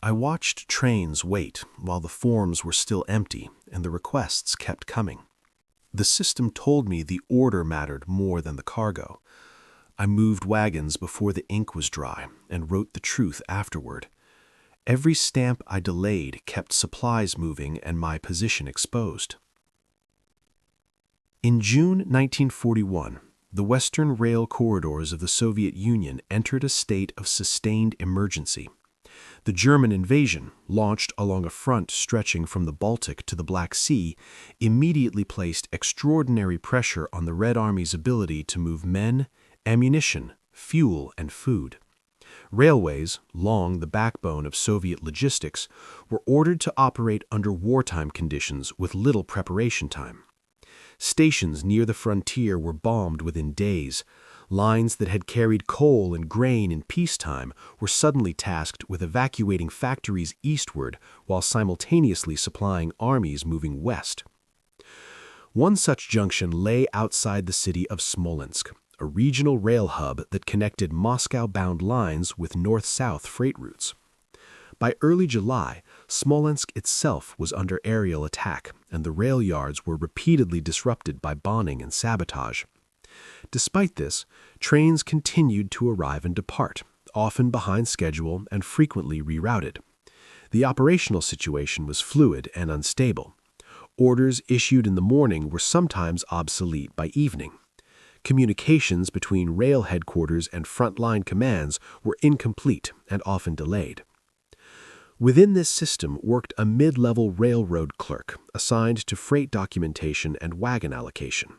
I watched trains wait while the forms were still empty and the requests kept coming. The system told me the order mattered more than the cargo. I moved wagons before the ink was dry and wrote the truth afterward. Every stamp I delayed kept supplies moving and my position exposed. In June 1941, the Western rail corridors of the Soviet Union entered a state of sustained emergency. The German invasion, launched along a front stretching from the Baltic to the Black Sea, immediately placed extraordinary pressure on the Red Army's ability to move men, ammunition, fuel, and food. Railways, long the backbone of Soviet logistics, were ordered to operate under wartime conditions with little preparation time. Stations near the frontier were bombed within days. Lines that had carried coal and grain in peacetime were suddenly tasked with evacuating factories eastward while simultaneously supplying armies moving west. One such junction lay outside the city of Smolensk, a regional rail hub that connected Moscow-bound lines with north-south freight routes. By early July, Smolensk itself was under aerial attack, and the rail yards were repeatedly disrupted by bombing and sabotage. Despite this, trains continued to arrive and depart, often behind schedule and frequently rerouted. The operational situation was fluid and unstable. Orders issued in the morning were sometimes obsolete by evening. Communications between rail headquarters and frontline commands were incomplete and often delayed. Within this system worked a mid-level railroad clerk assigned to freight documentation and wagon allocation.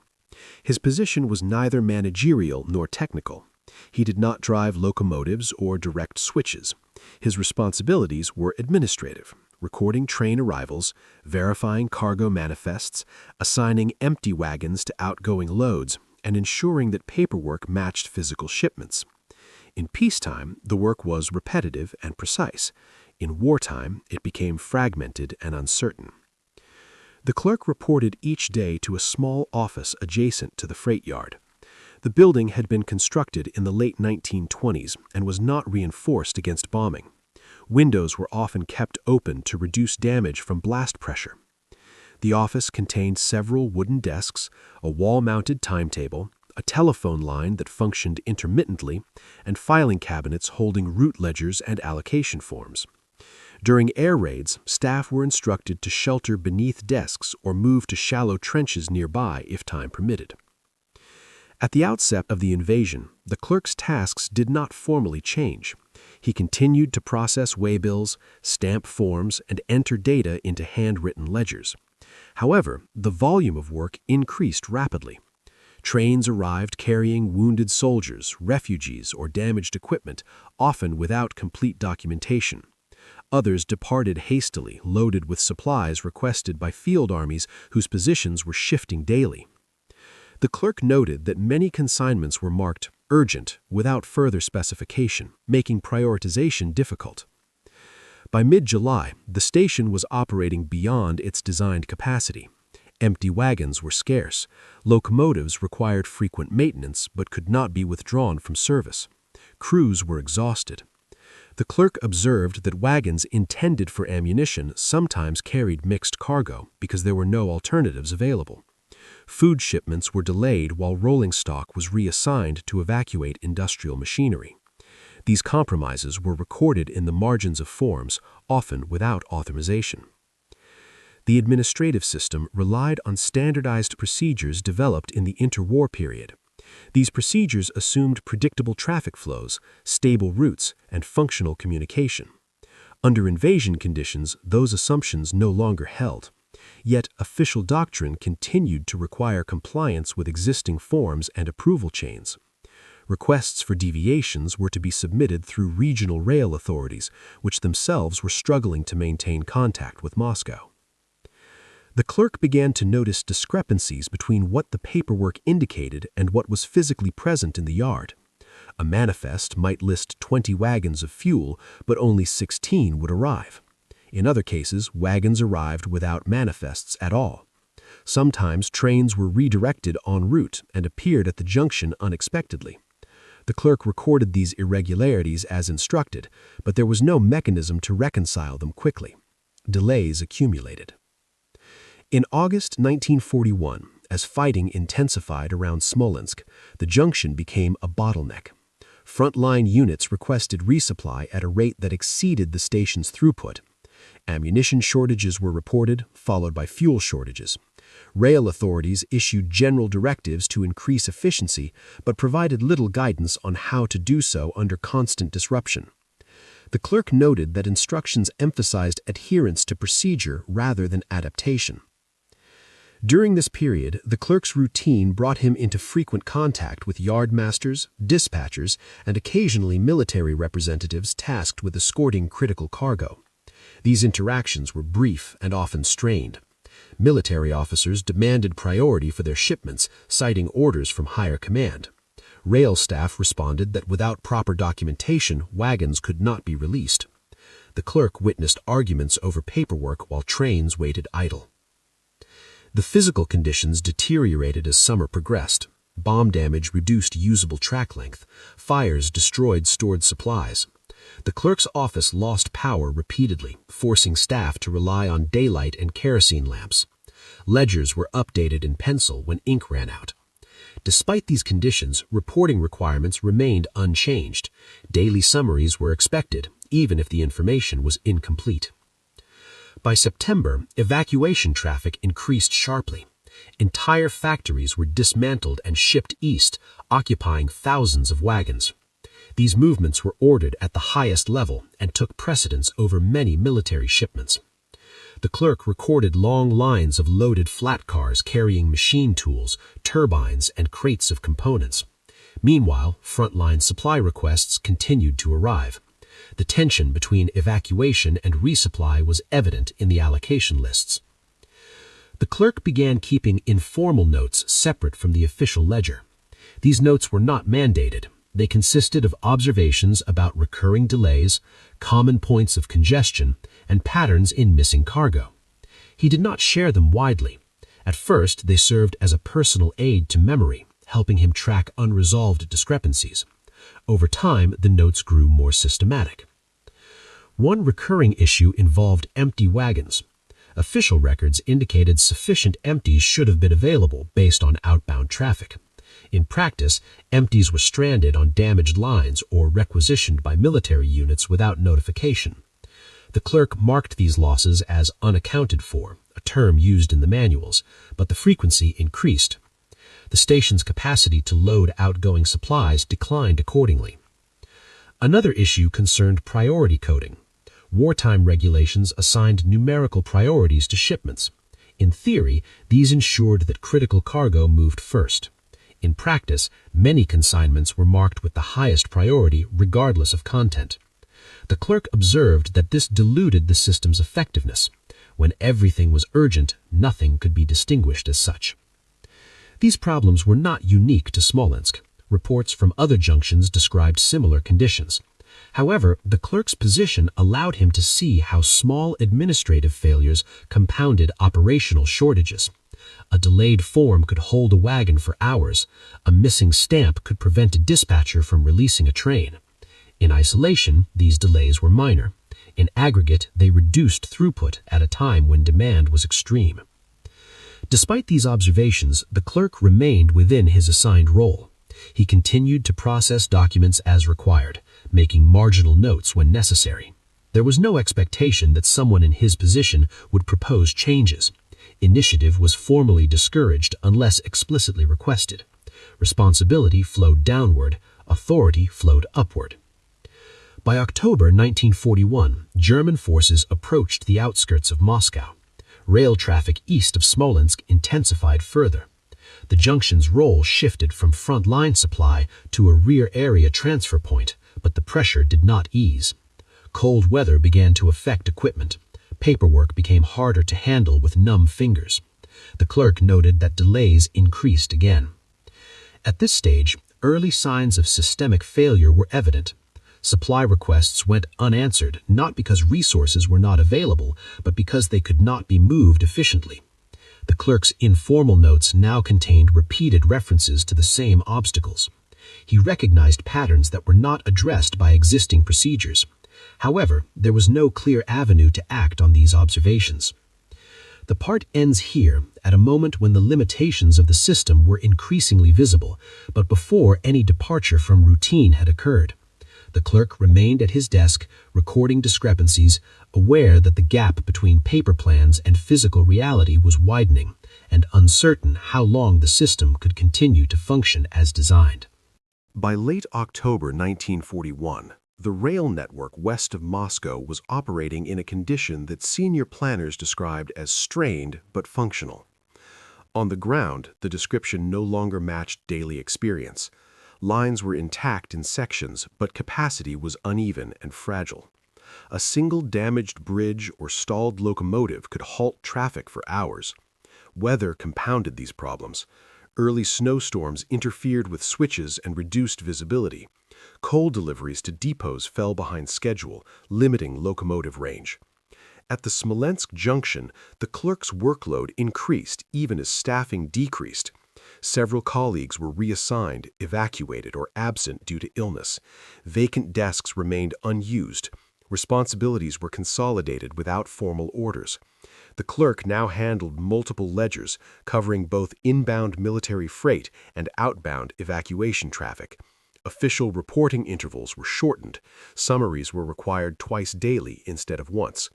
His position was neither managerial nor technical. He did not drive locomotives or direct switches. His responsibilities were administrative, recording train arrivals, verifying cargo manifests, assigning empty wagons to outgoing loads, and ensuring that paperwork matched physical shipments. In peacetime, the work was repetitive and precise. In wartime, it became fragmented and uncertain. The clerk reported each day to a small office adjacent to the freight yard. The building had been constructed in the late 1920s and was not reinforced against bombing. Windows were often kept open to reduce damage from blast pressure. The office contained several wooden desks, a wall-mounted timetable, a telephone line that functioned intermittently, and filing cabinets holding route ledgers and allocation forms. During air raids, staff were instructed to shelter beneath desks or move to shallow trenches nearby if time permitted. At the outset of the invasion, the clerk's tasks did not formally change. He continued to process waybills, stamp forms, and enter data into handwritten ledgers. However, the volume of work increased rapidly. Trains arrived carrying wounded soldiers, refugees, or damaged equipment, often without complete documentation. Others departed hastily, loaded with supplies requested by field armies whose positions were shifting daily. The clerk noted that many consignments were marked urgent without further specification, making prioritization difficult. By mid-July, the station was operating beyond its designed capacity. Empty wagons were scarce. Locomotives required frequent maintenance but could not be withdrawn from service. Crews were exhausted. The clerk observed that wagons intended for ammunition sometimes carried mixed cargo because there were no alternatives available. Food shipments were delayed while rolling stock was reassigned to evacuate industrial machinery. These compromises were recorded in the margins of forms, often without authorization. The administrative system relied on standardized procedures developed in the interwar period. These procedures assumed predictable traffic flows, stable routes, and functional communication. Under invasion conditions, those assumptions no longer held. Yet official doctrine continued to require compliance with existing forms and approval chains. Requests for deviations were to be submitted through regional rail authorities, which themselves were struggling to maintain contact with Moscow. The clerk began to notice discrepancies between what the paperwork indicated and what was physically present in the yard. A manifest might list 20 wagons of fuel, but only 16 would arrive. In other cases, wagons arrived without manifests at all. Sometimes trains were redirected en route and appeared at the junction unexpectedly. The clerk recorded these irregularities as instructed, but there was no mechanism to reconcile them quickly. Delays accumulated. In August 1941, as fighting intensified around Smolensk, the junction became a bottleneck. Frontline units requested resupply at a rate that exceeded the station's throughput. Ammunition shortages were reported, followed by fuel shortages. Rail authorities issued general directives to increase efficiency, but provided little guidance on how to do so under constant disruption. The clerk noted that instructions emphasized adherence to procedure rather than adaptation. During this period, the clerk's routine brought him into frequent contact with yardmasters, dispatchers, and occasionally military representatives tasked with escorting critical cargo. These interactions were brief and often strained. Military officers demanded priority for their shipments, citing orders from higher command. Rail staff responded that without proper documentation, wagons could not be released. The clerk witnessed arguments over paperwork while trains waited idle. The physical conditions deteriorated as summer progressed. Bomb damage reduced usable track length. Fires destroyed stored supplies. The clerk's office lost power repeatedly, forcing staff to rely on daylight and kerosene lamps. Ledgers were updated in pencil when ink ran out. Despite these conditions, reporting requirements remained unchanged. Daily summaries were expected, even if the information was incomplete. By September, evacuation traffic increased sharply. Entire factories were dismantled and shipped east, occupying thousands of wagons. These movements were ordered at the highest level and took precedence over many military shipments. The clerk recorded long lines of loaded flat cars carrying machine tools, turbines, and crates of components. Meanwhile, frontline supply requests continued to arrive. The tension between evacuation and resupply was evident in the allocation lists. The clerk began keeping informal notes separate from the official ledger. These notes were not mandated. They consisted of observations about recurring delays, common points of congestion, and patterns in missing cargo. He did not share them widely. At first, they served as a personal aid to memory, helping him track unresolved discrepancies. Over time, the notes grew more systematic. One recurring issue involved empty wagons. Official records indicated sufficient empties should have been available based on outbound traffic. In practice, empties were stranded on damaged lines or requisitioned by military units without notification. The clerk marked these losses as unaccounted for, a term used in the manuals, but the frequency increased. The station's capacity to load outgoing supplies declined accordingly. Another issue concerned priority coding. Wartime regulations assigned numerical priorities to shipments. In theory, these ensured that critical cargo moved first. In practice, many consignments were marked with the highest priority regardless of content. The clerk observed that this diluted the system's effectiveness. When everything was urgent, nothing could be distinguished as such. These problems were not unique to Smolensk. Reports from other junctions described similar conditions. However, the clerk's position allowed him to see how small administrative failures compounded operational shortages. A delayed form could hold a wagon for hours. A missing stamp could prevent a dispatcher from releasing a train. In isolation, these delays were minor. In aggregate, they reduced throughput at a time when demand was extreme. Despite these observations, the clerk remained within his assigned role. He continued to process documents as required, making marginal notes when necessary. There was no expectation that someone in his position would propose changes. Initiative was formally discouraged unless explicitly requested. Responsibility flowed downward, authority flowed upward. By October 1941, German forces approached the outskirts of Moscow. Rail traffic east of Smolensk intensified further. The junction's role shifted from front-line supply to a rear area transfer point, but the pressure did not ease. Cold weather began to affect equipment. Paperwork became harder to handle with numb fingers. The clerk noted that delays increased again. At this stage, early signs of systemic failure were evident. Supply requests went unanswered, not because resources were not available, but because they could not be moved efficiently. The clerk's informal notes now contained repeated references to the same obstacles. He recognized patterns that were not addressed by existing procedures. However, there was no clear avenue to act on these observations. The part ends here, at a moment when the limitations of the system were increasingly visible, but before any departure from routine had occurred. The clerk remained at his desk, recording discrepancies, aware that the gap between paper plans and physical reality was widening, and uncertain how long the system could continue to function as designed. By late October 1941, the rail network west of Moscow was operating in a condition that senior planners described as strained but functional. On the ground, the description no longer matched daily experience. Lines were intact in sections, but capacity was uneven and fragile. A single damaged bridge or stalled locomotive could halt traffic for hours. Weather compounded these problems. Early snowstorms interfered with switches and reduced visibility. Coal deliveries to depots fell behind schedule, limiting locomotive range. At the Smolensk junction, the clerk's workload increased even as staffing decreased. Several colleagues were reassigned, evacuated, or absent due to illness. Vacant desks remained unused. Responsibilities were consolidated without formal orders. The clerk now handled multiple ledgers, covering both inbound military freight and outbound evacuation traffic. Official reporting intervals were shortened. Summaries were required twice daily instead of once.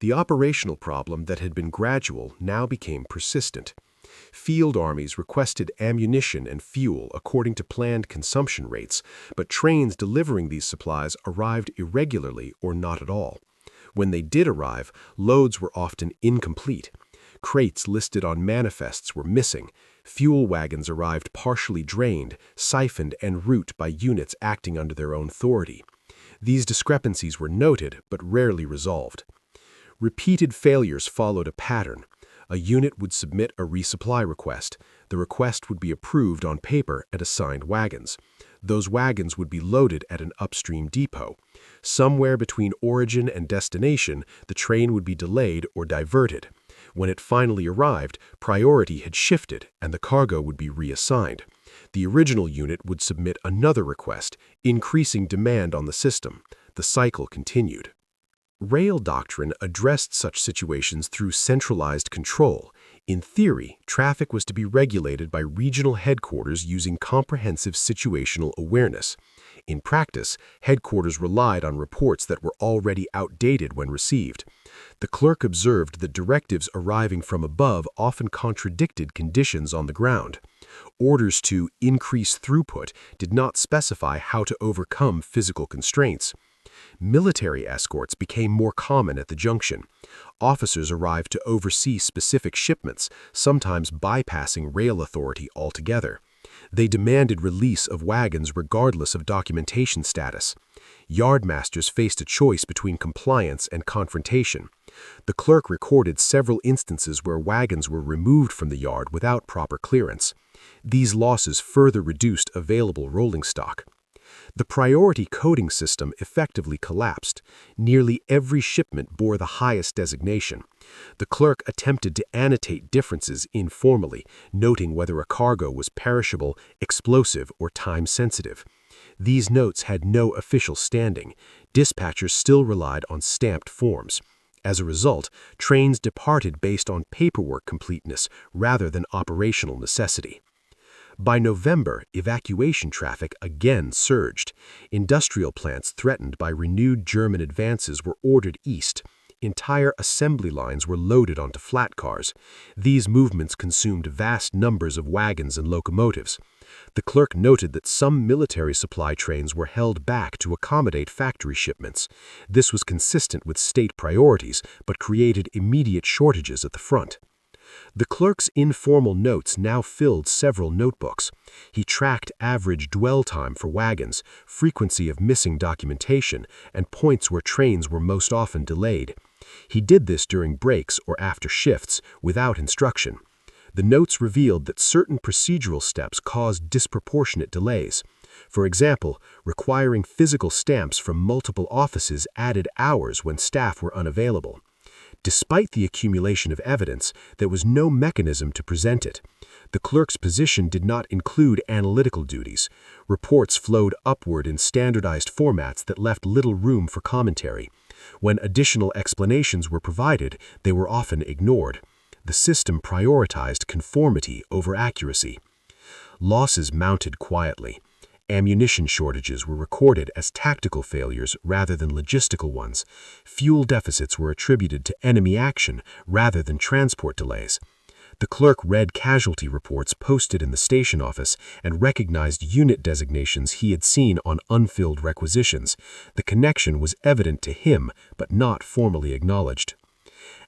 The operational problem that had been gradual now became persistent. Field armies requested ammunition and fuel according to planned consumption rates, but trains delivering these supplies arrived irregularly or not at all. When they did arrive, loads were often incomplete. Crates listed on manifests were missing. Fuel wagons arrived partially drained, siphoned en route by units acting under their own authority. These discrepancies were noted but rarely resolved. Repeated failures followed a pattern. A unit would submit a resupply request. The request would be approved on paper and assigned wagons. Those wagons would be loaded at an upstream depot. Somewhere between origin and destination, the train would be delayed or diverted. When it finally arrived, priority had shifted and the cargo would be reassigned. The original unit would submit another request, increasing demand on the system. The cycle continued. Rail doctrine addressed such situations through centralized control. In theory, traffic was to be regulated by regional headquarters using comprehensive situational awareness. In practice, headquarters relied on reports that were already outdated when received. The clerk observed that directives arriving from above often contradicted conditions on the ground. Orders to increase throughput did not specify how to overcome physical constraints. Military escorts became more common at the junction. Officers arrived to oversee specific shipments, sometimes bypassing rail authority altogether. They demanded release of wagons regardless of documentation status. Yardmasters faced a choice between compliance and confrontation. The clerk recorded several instances where wagons were removed from the yard without proper clearance. These losses further reduced available rolling stock. The priority coding system effectively collapsed. Nearly every shipment bore the highest designation. The clerk attempted to annotate differences informally, noting whether a cargo was perishable, explosive, or time-sensitive. These notes had no official standing. Dispatchers still relied on stamped forms. As a result, trains departed based on paperwork completeness rather than operational necessity. By November, evacuation traffic again surged. Industrial plants threatened by renewed German advances were ordered east. Entire assembly lines were loaded onto flat cars. These movements consumed vast numbers of wagons and locomotives. The clerk noted that some military supply trains were held back to accommodate factory shipments. This was consistent with state priorities, but created immediate shortages at the front. The clerk's informal notes now filled several notebooks. He tracked average dwell time for wagons, frequency of missing documentation, and points where trains were most often delayed. He did this during breaks or after shifts, without instruction. The notes revealed that certain procedural steps caused disproportionate delays. For example, requiring physical stamps from multiple offices added hours when staff were unavailable. Despite the accumulation of evidence, there was no mechanism to present it. The clerk's position did not include analytical duties. Reports flowed upward in standardized formats that left little room for commentary. When additional explanations were provided, they were often ignored. The system prioritized conformity over accuracy. Losses mounted quietly. Ammunition shortages were recorded as tactical failures rather than logistical ones. Fuel deficits were attributed to enemy action rather than transport delays. The clerk read casualty reports posted in the station office and recognized unit designations he had seen on unfilled requisitions. The connection was evident to him, but not formally acknowledged.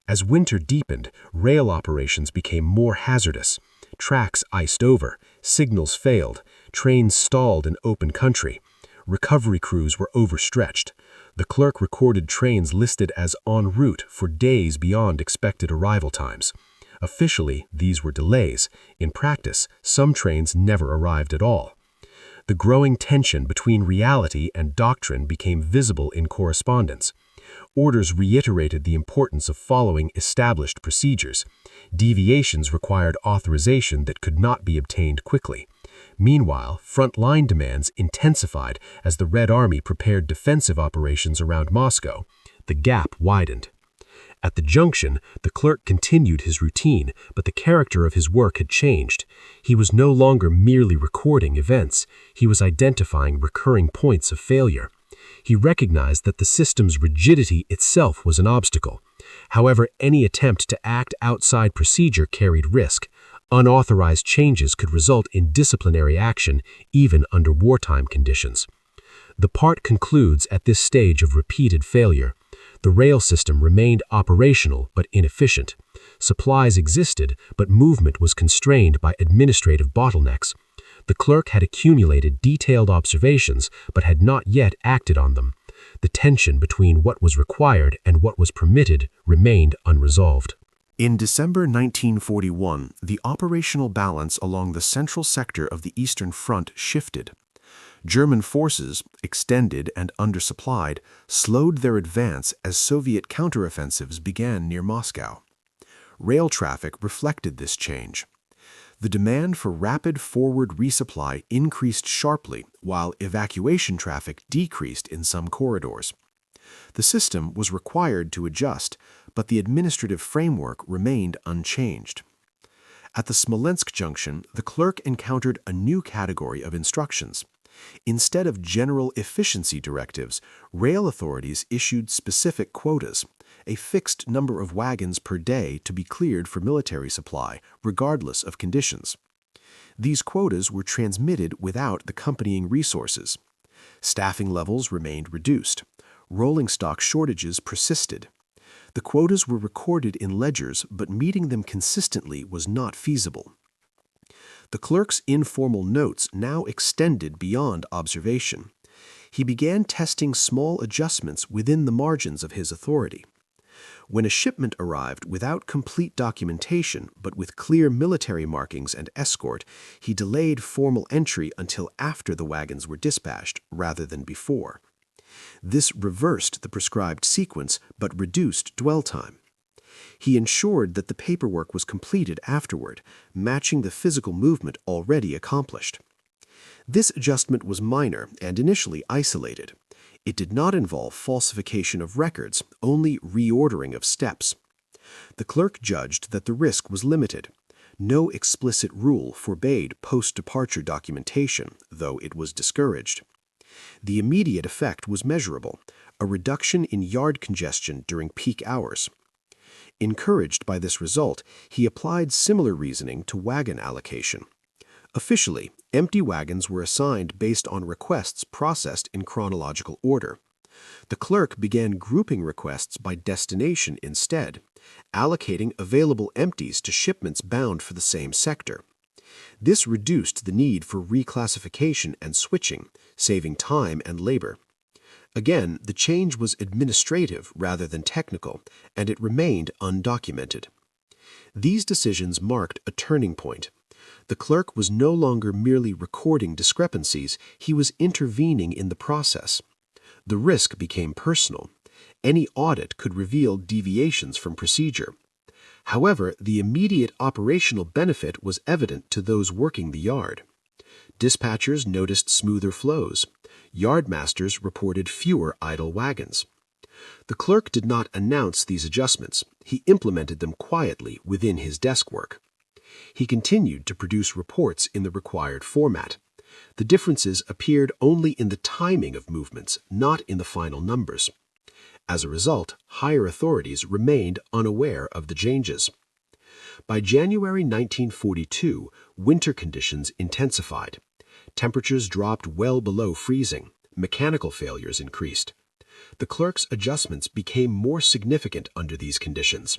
As winter deepened, rail operations became more hazardous. Tracks iced over, signals failed, trains stalled in open country. Recovery crews were overstretched. The clerk recorded trains listed as en route for days beyond expected arrival times. Officially, these were delays. In practice, some trains never arrived at all. The growing tension between reality and doctrine became visible in correspondence. Orders reiterated the importance of following established procedures. Deviations required authorization that could not be obtained quickly. Meanwhile, front-line demands intensified as the Red Army prepared defensive operations around Moscow. The gap widened. At the junction, the clerk continued his routine, but the character of his work had changed. He was no longer merely recording events. He was identifying recurring points of failure. He recognized that the system's rigidity itself was an obstacle. However, any attempt to act outside procedure carried risk. Unauthorized changes could result in disciplinary action, even under wartime conditions. The part concludes at this stage of repeated failure. The rail system remained operational but inefficient. Supplies existed, but movement was constrained by administrative bottlenecks. The clerk had accumulated detailed observations but had not yet acted on them. The tension between what was required and what was permitted remained unresolved. In December 1941, the operational balance along the central sector of the Eastern Front shifted. German forces, extended and undersupplied, slowed their advance as Soviet counteroffensives began near Moscow. Rail traffic reflected this change. The demand for rapid forward resupply increased sharply, while evacuation traffic decreased in some corridors. The system was required to adjust, but the administrative framework remained unchanged. At the Smolensk junction, the clerk encountered a new category of instructions. Instead of general efficiency directives, rail authorities issued specific quotas, a fixed number of wagons per day to be cleared for military supply, regardless of conditions. These quotas were transmitted without accompanying resources. Staffing levels remained reduced. Rolling stock shortages persisted. The quotas were recorded in ledgers, but meeting them consistently was not feasible. The clerk's informal notes now extended beyond observation. He began testing small adjustments within the margins of his authority. When a shipment arrived without complete documentation but with clear military markings and escort, he delayed formal entry until after the wagons were dispatched rather than before. This reversed the prescribed sequence but reduced dwell time. He ensured that the paperwork was completed afterward, matching the physical movement already accomplished. This adjustment was minor and initially isolated. It did not involve falsification of records, only reordering of steps. The clerk judged that the risk was limited. No explicit rule forbade post-departure documentation, though it was discouraged. The immediate effect was measurable, a reduction in yard congestion during peak hours. Encouraged by this result, he applied similar reasoning to wagon allocation. Officially, empty wagons were assigned based on requests processed in chronological order. The clerk began grouping requests by destination instead, allocating available empties to shipments bound for the same sector. This reduced the need for reclassification and switching, saving time and labor. Again, the change was administrative rather than technical, and it remained undocumented. These decisions marked a turning point. The clerk was no longer merely recording discrepancies, he was intervening in the process. The risk became personal. any audit could reveal deviations from procedure. However, the immediate operational benefit was evident to those working the yard. Dispatchers noticed smoother flows. Yardmasters reported fewer idle wagons. The clerk did not announce these adjustments. He implemented them quietly within his desk work. He continued to produce reports in the required format. The differences appeared only in the timing of movements, not in the final numbers. As a result, higher authorities remained unaware of the changes. By January 1942, winter conditions intensified. Temperatures dropped well below freezing. Mechanical failures increased. The clerk's adjustments became more significant under these conditions.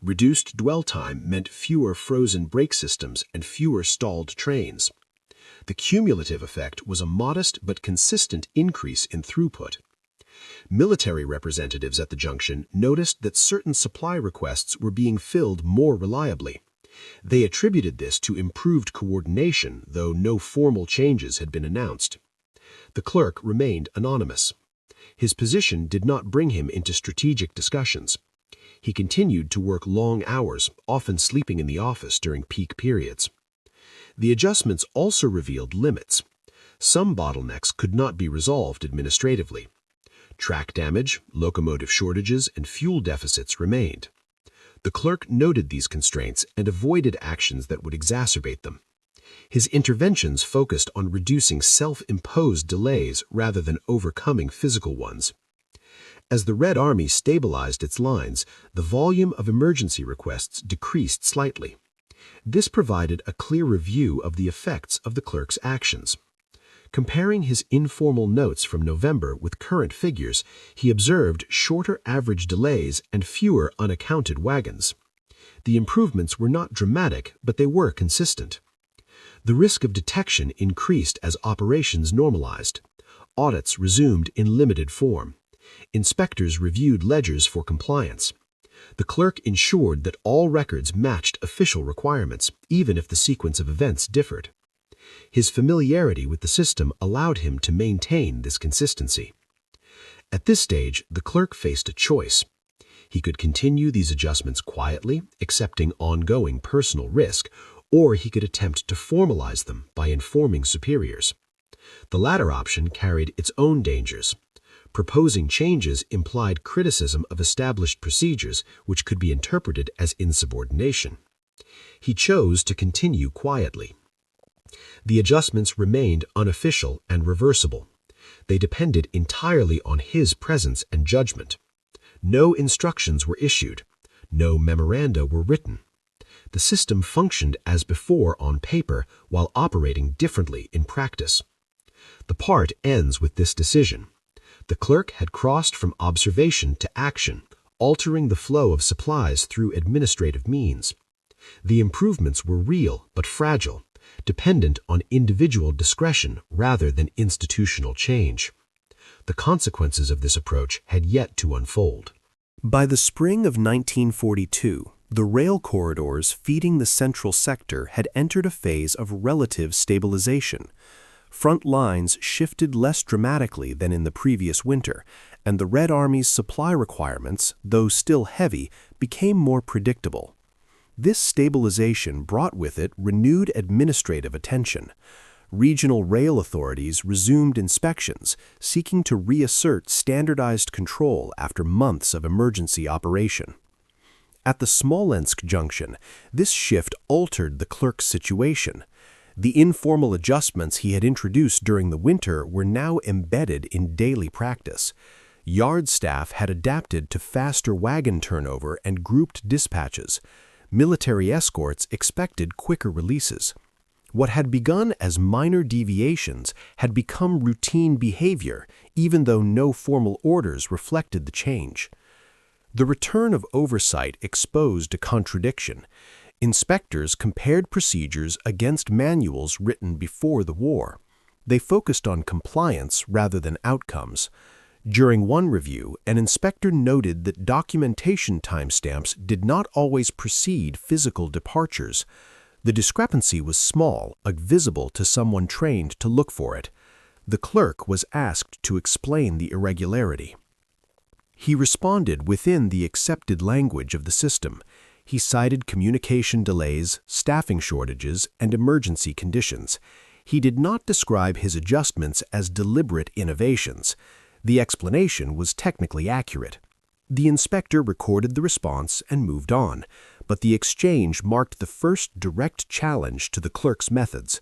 Reduced dwell time meant fewer frozen brake systems and fewer stalled trains. The cumulative effect was a modest but consistent increase in throughput. Military representatives at the junction noticed that certain supply requests were being filled more reliably. They attributed this to improved coordination, though no formal changes had been announced. The clerk remained anonymous. His position did not bring him into strategic discussions. He continued to work long hours, often sleeping in the office during peak periods. The adjustments also revealed limits. Some bottlenecks could not be resolved administratively. Track damage, locomotive shortages, and fuel deficits remained. The clerk noted these constraints and avoided actions that would exacerbate them. His interventions focused on reducing self-imposed delays rather than overcoming physical ones. As the Red Army stabilized its lines, the volume of emergency requests decreased slightly. This provided a clear review of the effects of the clerk's actions. Comparing his informal notes from November with current figures, he observed shorter average delays and fewer unaccounted wagons. The improvements were not dramatic, but they were consistent. The risk of detection increased as operations normalized. Audits resumed in limited form. Inspectors reviewed ledgers for compliance. The clerk ensured that all records matched official requirements, even if the sequence of events differed. His familiarity with the system allowed him to maintain this consistency. At this stage, the clerk faced a choice. He could continue these adjustments quietly, accepting ongoing personal risk, or he could attempt to formalize them by informing superiors. The latter option carried its own dangers. Proposing changes implied criticism of established procedures, which could be interpreted as insubordination. He chose to continue quietly. The adjustments remained unofficial and reversible. They depended entirely on his presence and judgment. No instructions were issued. No memoranda were written. The system functioned as before on paper while operating differently in practice. The part ends with this decision. The clerk had crossed from observation to action, altering the flow of supplies through administrative means. The improvements were real but fragile, dependent on individual discretion rather than institutional change. The consequences of this approach had yet to unfold. By the spring of 1942, the rail corridors feeding the central sector had entered a phase of relative stabilization. Front lines shifted less dramatically than in the previous winter, and the Red Army's supply requirements, though still heavy, became more predictable. This stabilization brought with it renewed administrative attention. Regional rail authorities resumed inspections, seeking to reassert standardized control after months of emergency operation. At the Smolensk junction, this shift altered the clerk's situation. The informal adjustments he had introduced during the winter were now embedded in daily practice. Yard staff had adapted to faster wagon turnover and grouped dispatches. Military escorts expected quicker releases. What had begun as minor deviations had become routine behavior, even though no formal orders reflected the change. The return of oversight exposed a contradiction. Inspectors compared procedures against manuals written before the war. They focused on compliance rather than outcomes. During one review, an inspector noted that documentation timestamps did not always precede physical departures. The discrepancy was small, but visible to someone trained to look for it. The clerk was asked to explain the irregularity. He responded within the accepted language of the system. He cited communication delays, staffing shortages, and emergency conditions. He did not describe his adjustments as deliberate innovations. The explanation was technically accurate. The inspector recorded the response and moved on, but the exchange marked the first direct challenge to the clerk's methods.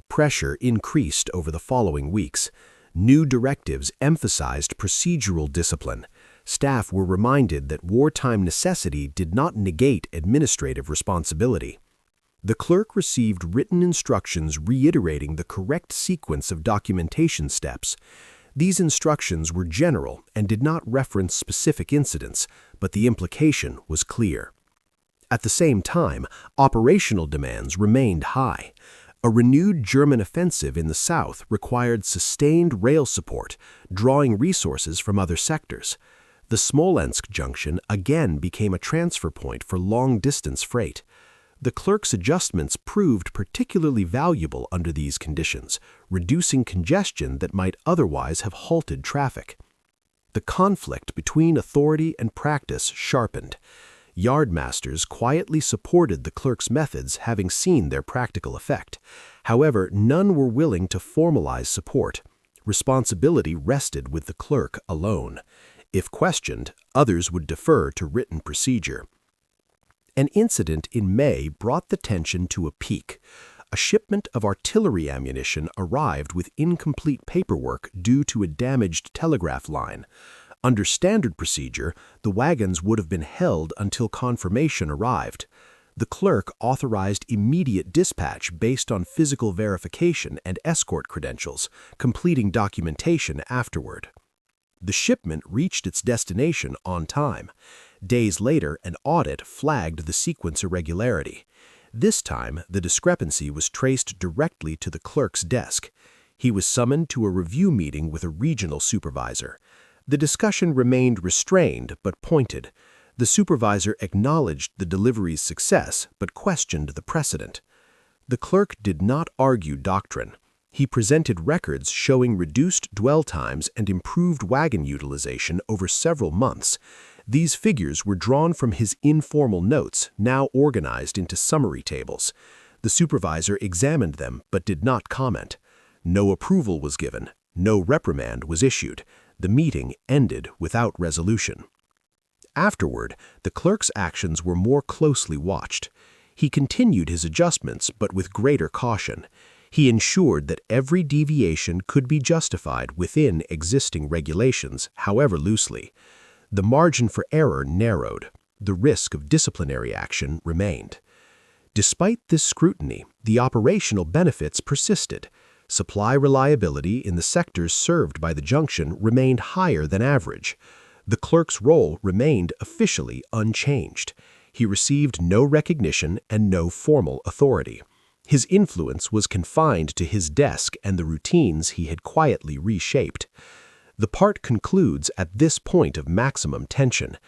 Pressure increased over the following weeks. New directives emphasized procedural discipline. Staff were reminded that wartime necessity did not negate administrative responsibility. The clerk received written instructions reiterating the correct sequence of documentation steps. These instructions were general and did not reference specific incidents, but the implication was clear. At the same time, operational demands remained high. A renewed German offensive in the south required sustained rail support, drawing resources from other sectors. The Smolensk junction again became a transfer point for long-distance freight. The clerk's adjustments proved particularly valuable under these conditions, reducing congestion that might otherwise have halted traffic. The conflict between authority and practice sharpened. Yardmasters quietly supported the clerk's methods, having seen their practical effect. However, none were willing to formalize support. Responsibility rested with the clerk alone. If questioned, others would defer to written procedure. An incident in May brought the tension to a peak. A shipment of artillery ammunition arrived with incomplete paperwork due to a damaged telegraph line. Under standard procedure, the wagons would have been held until confirmation arrived. The clerk authorized immediate dispatch based on physical verification and escort credentials, completing documentation afterward. The shipment reached its destination on time. Days later, an audit flagged the sequence irregularity. This time, the discrepancy was traced directly to the clerk's desk. He was summoned to a review meeting with a regional supervisor. The discussion remained restrained but pointed. The supervisor acknowledged the delivery's success but questioned the precedent. The clerk did not argue doctrine. He presented records showing reduced dwell times and improved wagon utilization over several months. These figures were drawn from his informal notes, now organized into summary tables. The supervisor examined them but did not comment. No approval was given. No reprimand was issued. The meeting ended without resolution. Afterward, the clerk's actions were more closely watched. He continued his adjustments, but with greater caution. He ensured that every deviation could be justified within existing regulations, however loosely. The margin for error narrowed. The risk of disciplinary action remained. Despite this scrutiny, the operational benefits persisted. Supply reliability in the sectors served by the junction remained higher than average. The clerk's role remained officially unchanged. He received no recognition and no formal authority. His influence was confined to his desk and the routines he had quietly reshaped. The part concludes at this point of maximum tension.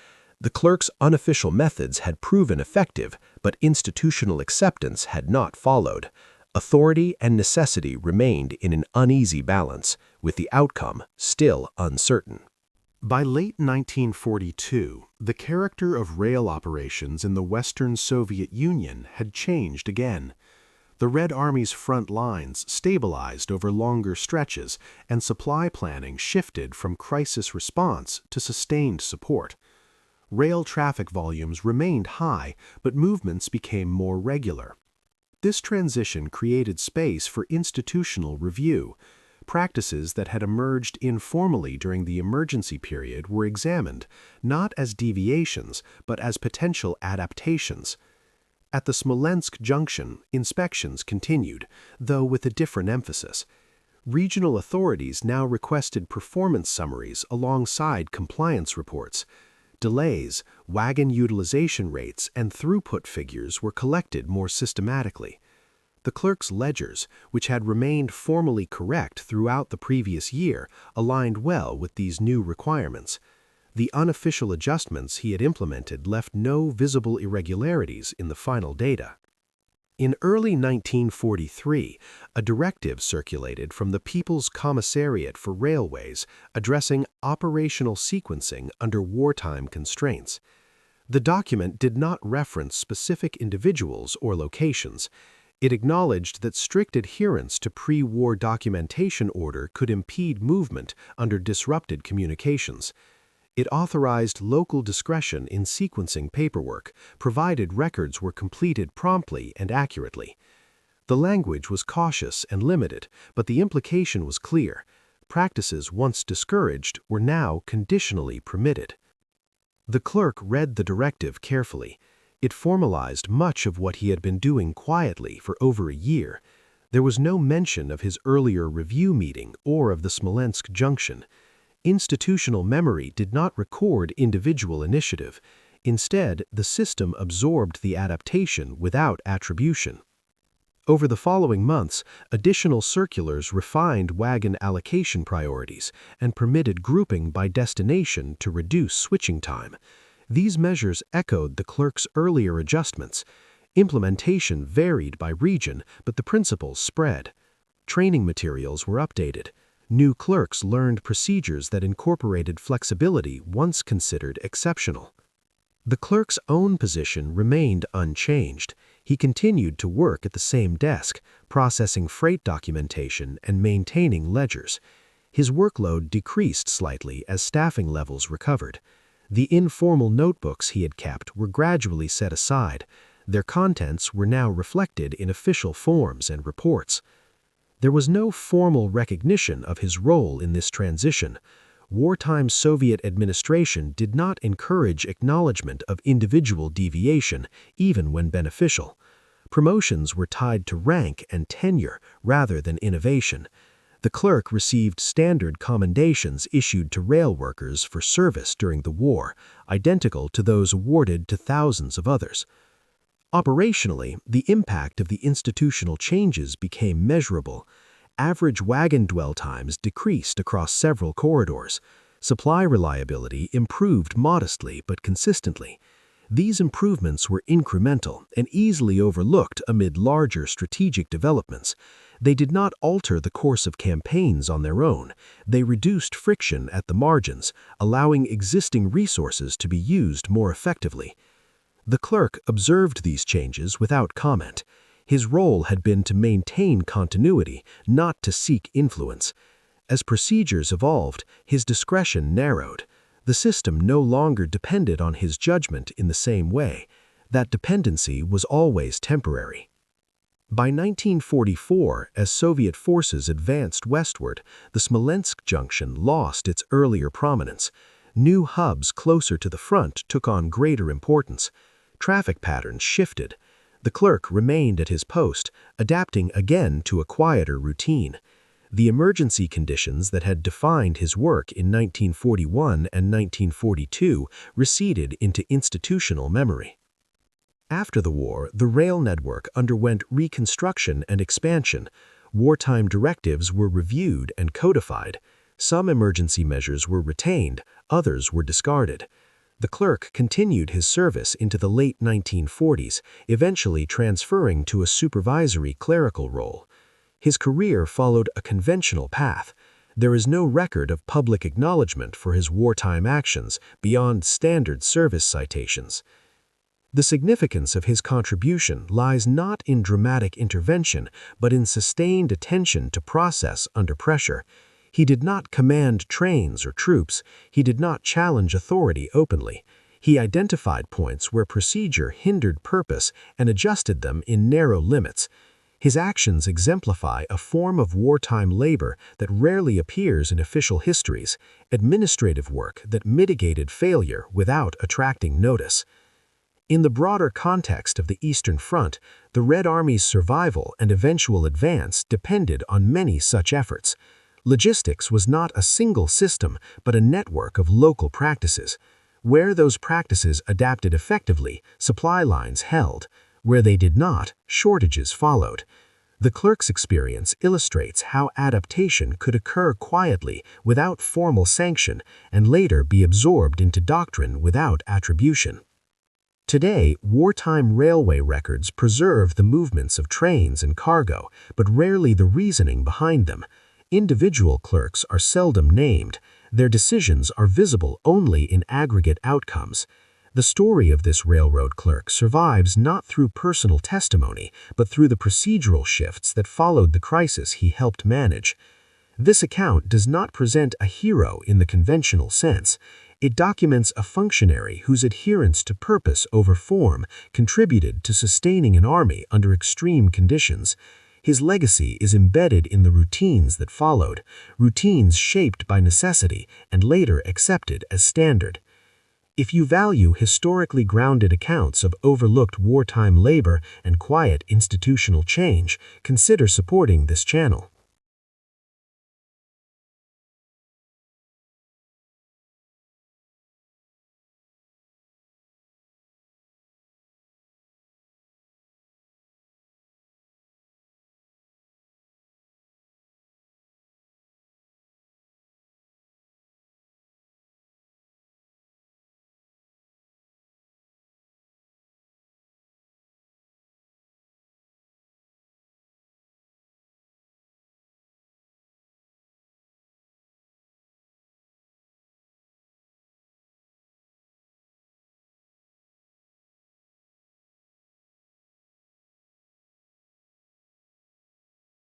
The clerk's unofficial methods had proven effective, but institutional acceptance had not followed. Authority and necessity remained in an uneasy balance, with the outcome still uncertain. By late 1942, the character of rail operations in the Western Soviet Union had changed again. The Red Army's front lines stabilized over longer stretches, and supply planning shifted from crisis response to sustained support. Rail traffic volumes remained high, but movements became more regular. This transition created space for institutional review. Practices that had emerged informally during the emergency period were examined, not as deviations, but as potential adaptations. At the Smolensk junction, inspections continued, though with a different emphasis. Regional authorities now requested performance summaries alongside compliance reports. Delays, wagon utilization rates, and throughput figures were collected more systematically. The clerk's ledgers, which had remained formally correct throughout the previous year, aligned well with these new requirements. The unofficial adjustments he had implemented left no visible irregularities in the final data. In early 1943, a directive circulated from the People's Commissariat for Railways addressing operational sequencing under wartime constraints. The document did not reference specific individuals or locations. It acknowledged that strict adherence to pre-war documentation order could impede movement under disrupted communications. It authorized local discretion in sequencing paperwork, provided records were completed promptly and accurately. The language was cautious and limited, but the implication was clear. Practices once discouraged were now conditionally permitted. The clerk read the directive carefully. It formalized much of what he had been doing quietly for over a year. There was no mention of his earlier review meeting or of the Smolensk junction. Institutional memory did not record individual initiative. Instead, the system absorbed the adaptation without attribution. Over the following months, additional circulars refined wagon allocation priorities and permitted grouping by destination to reduce switching time. These measures echoed the clerk's earlier adjustments. Implementation varied by region, but the principles spread. Training materials were updated. New clerks learned procedures that incorporated flexibility once considered exceptional. The clerk's own position remained unchanged. He continued to work at the same desk, processing freight documentation and maintaining ledgers. His workload decreased slightly as staffing levels recovered. The informal notebooks he had kept were gradually set aside. Their contents were now reflected in official forms and reports. There was no formal recognition of his role in this transition. Wartime Soviet administration did not encourage acknowledgement of individual deviation, even when beneficial. Promotions were tied to rank and tenure rather than innovation. The clerk received standard commendations issued to rail workers for service during the war, identical to those awarded to thousands of others. Operationally, the impact of the institutional changes became measurable. Average wagon dwell times decreased across several corridors. Supply reliability improved modestly but consistently. These improvements were incremental and easily overlooked amid larger strategic developments. They did not alter the course of campaigns on their own. They reduced friction at the margins, allowing existing resources to be used more effectively. The clerk observed these changes without comment. His role had been to maintain continuity, not to seek influence. As procedures evolved, his discretion narrowed. The system no longer depended on his judgment in the same way. That dependency was always temporary. By 1944, as Soviet forces advanced westward, the Smolensk junction lost its earlier prominence. New hubs closer to the front took on greater importance. Traffic patterns shifted. The clerk remained at his post, adapting again to a quieter routine. The emergency conditions that had defined his work in 1941 and 1942 receded into institutional memory. After the war, the rail network underwent reconstruction and expansion. Wartime directives were reviewed and codified. Some emergency measures were retained, others were discarded. The clerk continued his service into the late 1940s, eventually transferring to a supervisory clerical role. His career followed a conventional path. There is no record of public acknowledgement for his wartime actions beyond standard service citations. The significance of his contribution lies not in dramatic intervention, but in sustained attention to process under pressure. He did not command trains or troops. He did not challenge authority openly. He identified points where procedure hindered purpose and adjusted them in narrow limits. His actions exemplify a form of wartime labor that rarely appears in official histories, administrative work that mitigated failure without attracting notice. In the broader context of the Eastern Front, the Red Army's survival and eventual advance depended on many such efforts. Logistics was not a single system, but a network of local practices. Where those practices adapted effectively, supply lines held. Where they did not, shortages followed. The clerk's experience illustrates how adaptation could occur quietly without formal sanction and later be absorbed into doctrine without attribution. Today, wartime railway records preserve the movements of trains and cargo, but rarely the reasoning behind them. Individual clerks are seldom named. Their decisions are visible only in aggregate outcomes. The story of this railroad clerk survives not through personal testimony, but through the procedural shifts that followed the crisis he helped manage. This account does not present a hero in the conventional sense. It documents a functionary whose adherence to purpose over form contributed to sustaining an army under extreme conditions. His legacy is embedded in the routines that followed, routines shaped by necessity and later accepted as standard. If you value historically grounded accounts of overlooked wartime labor and quiet institutional change, consider supporting this channel.